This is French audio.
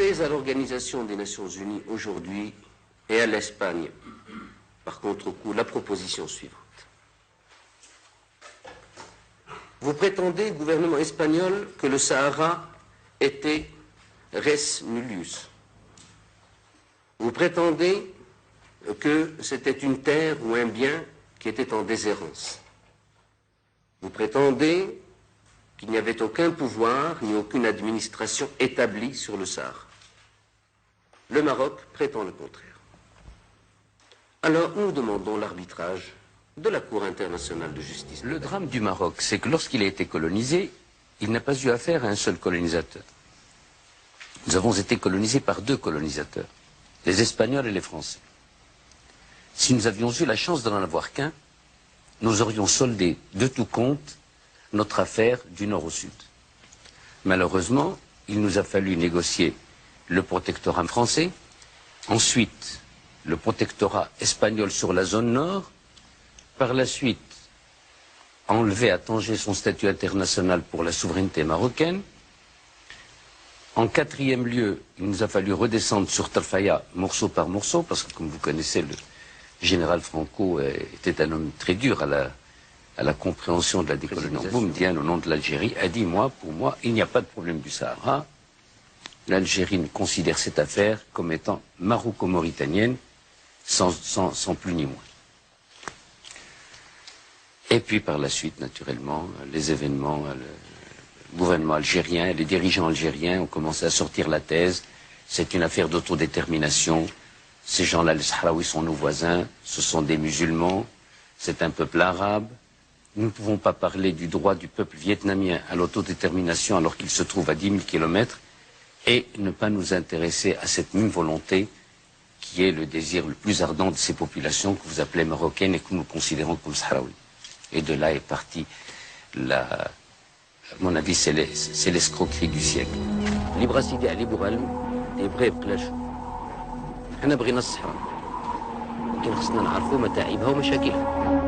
plaise à l'Organisation des Nations Unies aujourd'hui et à l'Espagne, par contre-coup, la proposition suivante. Vous prétendez, gouvernement espagnol, que le Sahara était res nullius. Vous prétendez que c'était une terre ou un bien qui était en déshérence. Vous prétendez qu'il n'y avait aucun pouvoir ni aucune administration établie sur le Sahara. Le Maroc prétend le contraire. Alors nous demandons l'arbitrage de la Cour internationale de justice. Le drame du Maroc, c'est que lorsqu'il a été colonisé, il n'a pas eu affaire à un seul colonisateur. Nous avons été colonisés par deux colonisateurs, les Espagnols et les Français. Si nous avions eu la chance de n'en avoir qu'un, nous aurions soldé de tout compte notre affaire du nord au sud. Malheureusement, il nous a fallu négocier le protectorat français, ensuite le protectorat espagnol sur la zone nord, par la suite enlever à Tanger son statut international pour la souveraineté marocaine. En quatrième lieu, il nous a fallu redescendre sur Tarfaya morceau par morceau, parce que comme vous connaissez, le général Franco était un homme très dur à la compréhension de la décolonisation. Boumedienne, au nom de l'Algérie, a dit, pour moi, il n'y a pas de problème du Sahara. L'Algérie considère cette affaire comme étant maroco-mauritanienne, sans plus ni moins. Et puis par la suite, naturellement, les événements, le gouvernement algérien, les dirigeants algériens ont commencé à sortir la thèse. C'est une affaire d'autodétermination. Ces gens-là, les Sahraouis, sont nos voisins. Ce sont des musulmans. C'est un peuple arabe. Nous ne pouvons pas parler du droit du peuple vietnamien à l'autodétermination alors qu'il se trouve à 10 000 kilomètres et ne pas nous intéresser à cette même volonté qui est le désir le plus ardent de ces populations que vous appelez marocaines et que nous considérons comme Sahraouis. Et de là est partie à mon avis, c'est l'escroquerie du siècle. اللي سيدي علي بوغالم يبغى يبقلاش. حنا بغينا الصحراء، لكن خصنا نعرفوا متاعبها ومشاكلها.